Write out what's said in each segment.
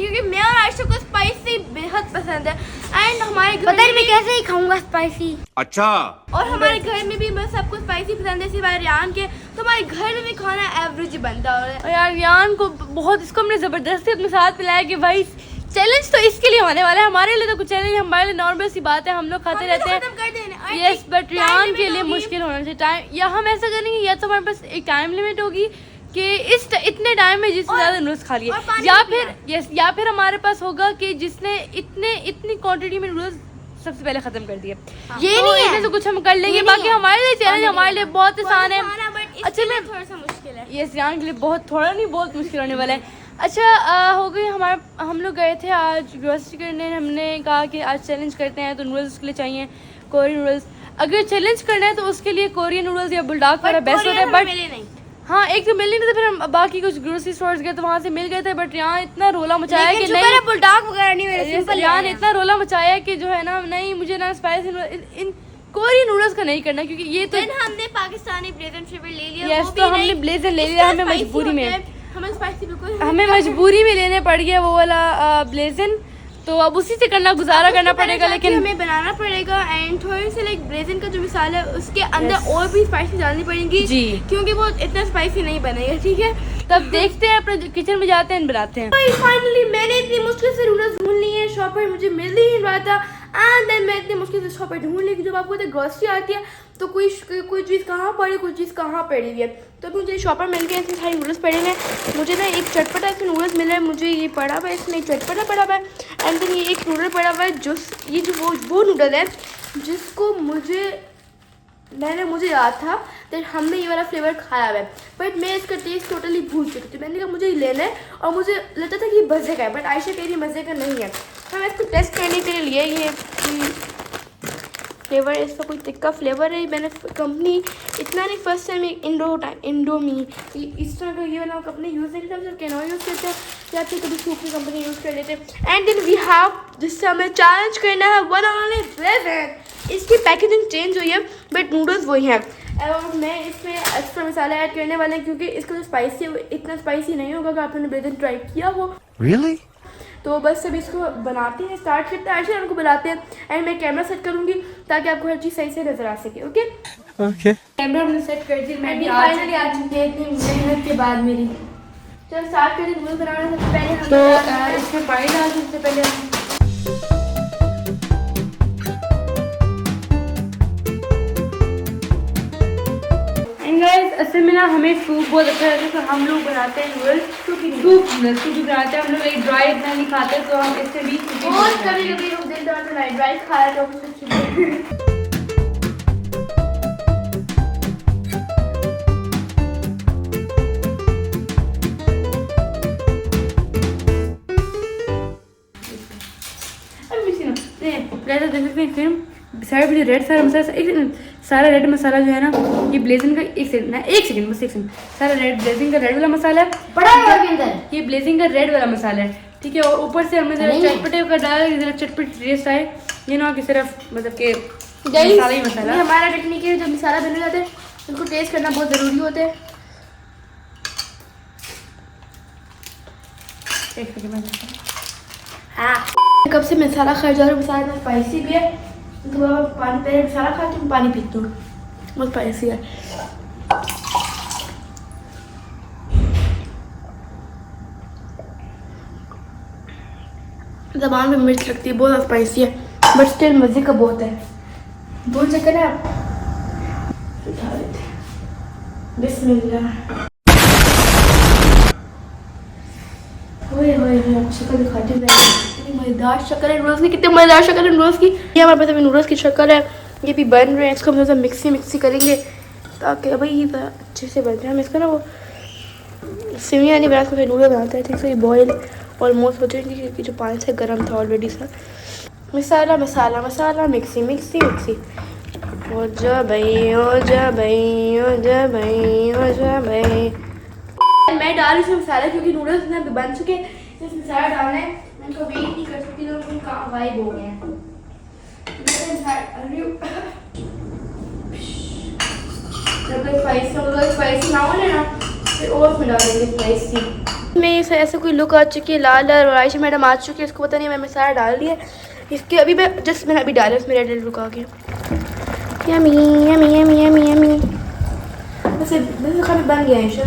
क्योंकि मैं और आयशा को स्पाइसी बेहद पसंद है। एंड हमारे घर पता नहीं मैं कैसे ही खाऊंगा स्पाइसी। अच्छा। और हमारे घर में भी बस सबको स्पाइसी पसंद है सिवाय रियान के। तो हमारे घर में भी खाना एवरेज बनता है। और यार रियान को बहुत, इसको हमने ज़बरदस्ती अपने साथ पिलाया कि भाई चैलेंज तो इसके लिए होने वाला है, हमारे लिए तो कुछ चैलेंज, हमारे लिए नॉर्मल सी बात है, हम लोग खाते रहते हैं। यस, बट रियान के लिए मुश्किल होना चाहिए टाइम। या हम ऐसा करेंगे या तो हमारे पास एक टाइम लिमिट होगी कि इतने टाइम में जिससे ज़्यादा नूडल्स खा लिए, या फिर हमारे पास होगा कि जिसने इतनी क्वांटिटी में नूडल्स सबसे पहले खत्म कर दिए। ये तो नहीं है इनमें से कुछ हम कर लेंगे। बाकी हमारे लिए चैलेंज हमारे लिए बहुत आसान है। अच्छा मैं थोड़ा सा मुश्किल है। ये रियान के लिए बहुत, थोड़ा नहीं बहुत मुश्किल होने वाला है। अच्छा हो गई हम लोग गए थे आज ग्रोसरी करने। हमने कहा कि आज चैलेंज करते हैं तो नूडल्स के लिए चाहिए कोरियन नूडल्स। अगर चैलेंज करना है तो उसके लिए कोरियन नूडल्स या बुलडॉग वाला बेस्ट होता है। बट हाँ, एक तो मिल नहीं था, फिर हम बाकी कुछ ग्रोसरी स्टोर्स गए तो वहाँ से मिल गए थे। बट यहाँ इतना रोला मचाया कि नहीं, बुलडॉग वगैरह नहीं मेरे सिंपल। यहाँ इतना रोला मचाया कि जो है ना, नहीं मुझे ना स्पाइसी इन कोरियन नूडल्स का नहीं करना, क्योंकि ये तो हमने पाकिस्तानी ब्लेजर फ्लेवर ले लिया। यस, तो हमने ब्लेजर ले लिया, हमें मजबूरी में, हमें स्पाइसी बिल्कुल हमें मजबूरी में लेने पड़ गया वो वाला ब्लेजन। तो अब उसी से करना, गुजारा करना पड़ेगा। लेकिन हमें बनाना पड़ेगा। एंड थोड़ी सी लाइक ब्लेजन का जो मिसाल है उसके अंदर और भी स्पाइसी डालनी पड़ेगी जी, क्योंकि वो इतना स्पाइसी नहीं बनेगा। ठीक है, तब देखते हैं, अपने किचन में जाते हैं, बनाते हैं। फाइनली मैंने इतनी मुश्किल से नूडल्स ढूंढ लिए हैं, शॉपर मुझे मिल ही नहीं रहा था। एंड देन मैं इतनी मुश्किल से शॉपर ढूंढ ली कि जब आपको ग्रोसरी आती है तो कोई चीज़ कहाँ पड़ी, कोई चीज़ कहाँ पड़ी हुई है। तो मुझे शॉपर मिल गया, इसमें सारी नूडल्स पड़े हैं। मुझे ना एक चटपटा इसमें नूडल्स मिला है, मुझे ये पड़ा हुआ है, इसमें एक चटपटा पड़ा हुआ है। एंड देन ये एक नूडल पड़ा हुआ है जो ये जो वो नूडल है जिसको मुझे याद था तो हमने ये वाला फ्लेवर खाया हुआ है। बट मैं इसका टेस्ट टोटली भूल चुकी थी। मैंने कहा मुझे ये लेना है और मुझे लगता था कि ये मज़े का है, बट आयशा कह रही मज़े का नहीं है। तो मैं इसको टेस्ट करने के लिए ये फ्लेवर, इसका कोई तिक्का फ्लेवर है। मैंने कंपनी इतना नहीं, फर्स्ट टाइम इंडोमी इस तरह का ये वाला कंपनी यूज़ नहीं करता, हम सिर्फ कैनॉ यूज़ करते हैं या फिर कभी सूप की कंपनी यूज़ कर लेते हैं। एंड देन वी हैव जिससे हमें चैलेंज करना है वन ओनली ब्लेजर। इसकी पैकेजिंग चेंज हुई है बट नूडल्स वही हैं। और मैं इसमें एक्स्ट्रा मसाला ऐड करने वाले हैं क्योंकि इसका जो स्पाइसी है वो इतना स्पाइसी नहीं होगा अगर आपने ब्लेजर ट्राई किया हो। Really? तो बस अब इसको बनाते हैं, स्टार्ट करते हैं, आयशा उनको बुलाते हैं। एंड मैं कैमरा सेट करूँगी ताकि आपको हर चीज़ सही से नजर आ सके। Okay Okay. कैमरा हमने सेट कर दी। मैं भी फाइनली आ चुकी है इतनी मेहनत के बाद मेरी। चल स्टार्ट करते हैं। नूडल्स बनाना सबसे पहले तो इसमें पानी डाल दें। सबसे पहले असल में ना हमें सूप बहुत अच्छा लगता है तो हम लोग बनाते हैं नूडल्स। सूप बनाते हैं हम लोग, एक ड्राई इतना नहीं खाते तो हम इससे भी और कभी लोग दिन दौरान ड्राई खाया तो फिर सारा रेड सारा मसाला, सारा रेड मसाला जो है ना ये ब्लेजिंग का, एक सेकंड सारा ब्लेजिंग का रेड वाला मसाला है, बड़ा है ये ब्लेजिंग का रेड वाला मसाला है। ठीक है, और ऊपर से हमने जरा चटपटे का डाला, जरा चटपटी टेस्ट आए, ये ना कि सिर्फ मतलब कि मसाला ही मसाला। हमारा टेक्निक है, जब मसाला बन जाते हैं उनको टेस्ट करना बहुत ज़रूरी होता है। कब से मसाला खा जा रहा हूँ, मसाला स्पाइसी भी है तो पानी, पहले मसाला खाती हूँ पानी पीती हूँ, बहुत स्पाइसी है। ज़बान में मिर्च लगती है, बहुत स्पाइसी है बट स्टिल मज़े का बहुत है। दो चक्कर है आप उठा लेते हैं। बिस्मिल्लाह। शक्ल दिखाती हूँ कितनी मज़ेदार शक्ल है नूडल्स की, कितनी मज़ेदार शक्ल है नूडल्स की। ये हमारे पास अभी नूडल्स की शक्ल है, ये भी बन रहे हैं। इसको हम थोड़ा मिक्सी करेंगे ताकि भाई ये अच्छे से बन जाए। हम इसका ना वो सेवियां नहीं बना सकते, नूडल बनाते हैं। ठीक से बॉयल ऑलमोस्ट हो जाएंगे क्योंकि जो पानी से गर्म था ऑलरेडी सा। मसाला मिक्सी हो जा भाई। मैं डाल रही हूँ मसाला क्योंकि नूडल्स ना बन चुके हैं, इसमें मसाला डालना है। मैं इनको वेट नहीं कर सकती तो उनको कहाँ गायब हो गए हैं। जब स्पाइसी ना हो ना फिर और उसमें डालेंगे स्पाइसी। में ऐसे कोई लुक आ चुकी है, लाल लाल, और आयशा मैडम आ चुकी है, इसको पता नहीं मैंने सारा डाल दिया इसके। अभी मैंने अभी डाला इसमें रेड लुक आ गया। Yummy yummy yummy yummy yummy. वैसे खाना बन गया आयशा?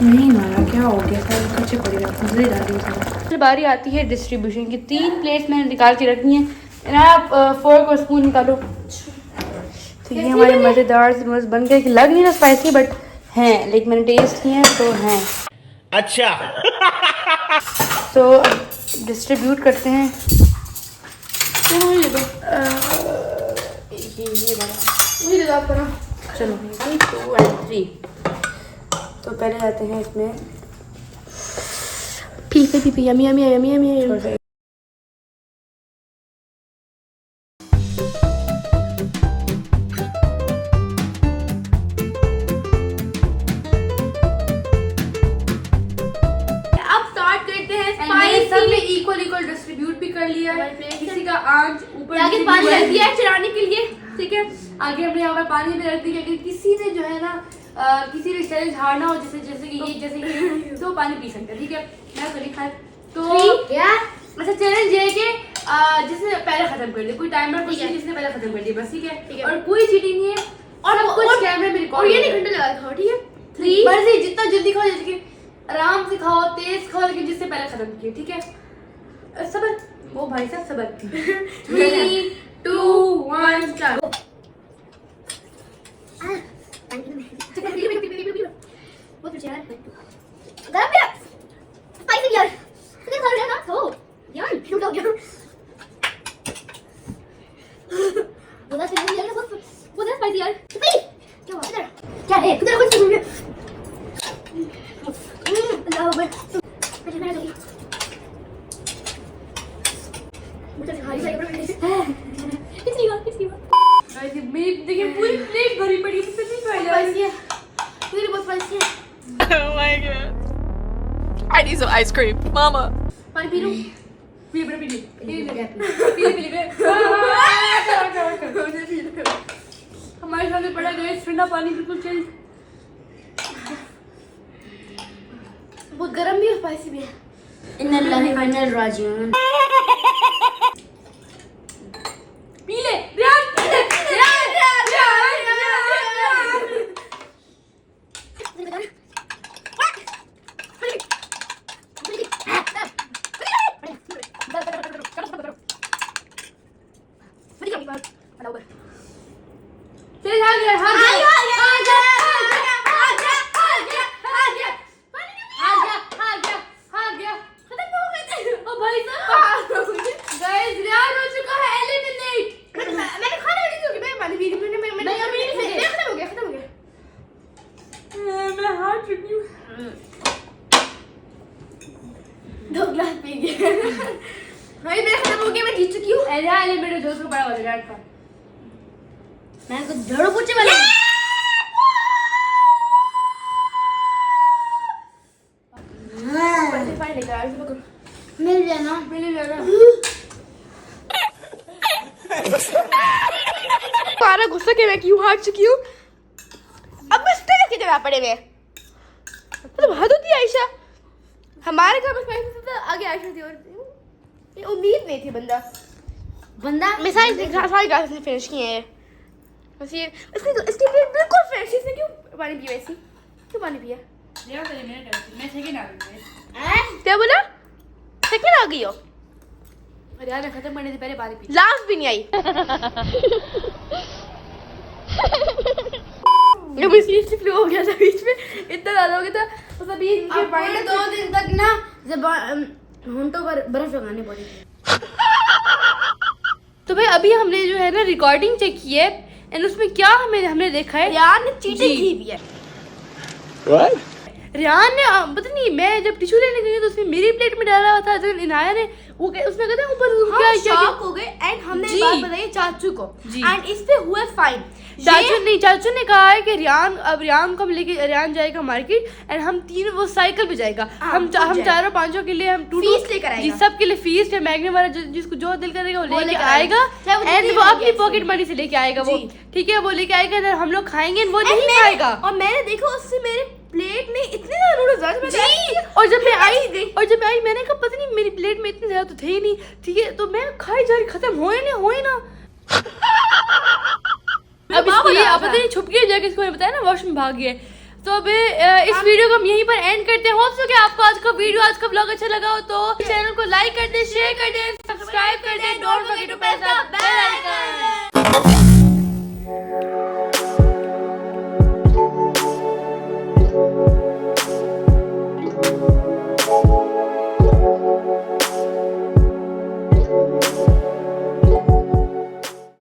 नहीं मारा, क्या हो गया? सारे कच्चे पड़े फजले डाल दिए। बारी आती है डिस्ट्रीब्यूशन की। 3 प्लेट्स मैंने निकाल के रखी हैं। आप फोर्क और स्पून निकालो। तो ये हमारे मज़ेदार से नूडल्स बन गए। कि लग नहीं ना स्पाइसी, बट हैं, लेकिन मैंने टेस्ट किए हैं तो हैं। अच्छा। तो डिस्ट्रीब्यूट करते हैं। ये दो, ये बड़ा, मुझे दे दो आपको ना। चलो 1 2 और 3। तो पहले जाते हैं इसमें P yummy yummy yummy yummy. थोड़ा सा। इक्वल डिस्ट्रीब्यूट भी कर लिया है। किसी का आंच ऊपर आगे पानी रख दिया है चढ़ाने के लिए, ठीक है। आगे हमने यहाँ पर पानी भी रख दिया कि किसी ने जो है ना किसी ने चैलेंज हारना हो, जैसे कि तो पानी पी सकते हैं, ठीक है। मैं तो नहीं खाया तो अच्छा चैलेंज ये है कि जिसने पहले खत्म कर दिया, कोई टाइमर कुछ नहीं, जिसने पहले खत्म कर दिया बस, ठीक है। और कोई चीटिंग नहीं है और कुछ कैमरे में रिकॉर्ड। और ये नहीं घंटे लगा खाओ, ठीक है। 3 मर्जी जितना जल्दी खाओ, जैसे कि आराम से खाओ, तेज खाओ, लेकिन जिससे पहले खत्म किए, ठीक है। सबर, वो भाई साहब सबर। 3 2 1 स्टार्ट। बहुत अच्छा है। गरम भी है। स्पाइसी भी है। कितने खा रहे हो ना? तो यार क्यों लोग यार? बोला से यार बहुत स्पाइसी यार। क्या हुआ इधर? क्या है? किधर कुछ नहीं है। अल्लाह अकबर। मुझे मेरा गई। मुझे खाली चाहिए। कितनी बार मेरी देखिए पूरी प्लेट भरी पड़ी है, कितनी खाई जा रही है। मेरी बहुत स्पाइसी है। Oh my god. I need some ice cream. Mama. पानी पी लूं? पी ले हमारे सामने पड़ा गया ठंडा पानी, बिल्कुल चिल। बहुत गर्म भी और स्पाइसी भी है। इन्नल्लाहि व इन्ना इलैहि राजिऊन। पी ले रियान, पी ले रियान। दो गिलास पी गए। भाई मेरा खत्म हो गया, मैं जीत चुकी हूँ। मेरे दोस्त को बड़ा वाला रियान का मैं कुछ झाड़ू पोछे वाला। फाइन लेकर आ रही हूँ। मिल जाना। मिल जाएगा। सारा गुस्सा के मैं क्यों हार चुकी हूँ। अब मैं स्टेज की जगह पड़े हुए मतलब हद होती है आयशा। हमारे घर में स्पाइसी था, आगे आयशा थी और ये उम्मीद नहीं थी बंदा मैं सारी क्लास ने फिनिश किए हैं। बस ये इसकी बिल्कुल फ्रेश। इसने क्यों पानी पिया? ऐसी क्यों पानी पिया? मैं सेकंड आ गई। क्या बोला? सेकंड आ गई हो? अरे यार खत्म करने से पहले पानी पी। लास्ट भी नहीं आई। जब सीरियसली फ्लो हो गया था बीच में, इतना ज्यादा हो गया था तो सभी इनके पहले 2 दिन तक ना होंठों पर बर्फ लगाने पड़ी। तो भाई अभी हमने जो है ना रिकॉर्डिंग चेक की है एंड उसमें क्या हमने देखा है, यार ने चीटिंग की भी है। What? रियान ने पता नहीं, मैं जब टिश्यू लेने गई तो उसने मेरी प्लेट में डाला हुआ था, तो इनाया ने वो उसमें कहते हैं ऊपर क्या शॉक हो गए एंड हमने जी। बात बताई चाचू को जी। एंड इस पे हुआ फाइन। चाचू ने कहा है कि रियान को हम लेके रियान जाएगा मार्केट एंड हम तीनों वो साइकिल पे जाएगा। हम चारों पांचों के लिए हम फीस लेकर आएगा। जी सब के लिए फीस है। मैग्नेम वाला जिसको जो दिल करेगा वो लेके आएगा एंड वो अपनी पॉकेट मनी से लेके आएगा वो, ठीक है। वो लेके आएगा, हम लोग खाएंगे वो नहीं खाएगा। और मैंने देखा उससे मेरे प्लेट में इतने ज्यादा नूडल्स और जब मैं आई मैंने कहा पता नहीं मेरी प्लेट में इतने ज्यादा तो थे ही नहीं, ठीक है, तो मैं खाई जा रही, खत्म होए ना अब इसको ये पता नहीं छुप गया, जाके इसको मैंने बताया ना वॉशरूम भाग गया। तो अब इस वीडियो को हम यहीं पर एंड करते हैं। होप सो कि आपको आज का वीडियो, आज का व्लॉग अच्छा लगा हो तो चैनल को लाइक कर दे, शेयर कर दे, सब्सक्राइब कर दे, don't forget to press the bell icon.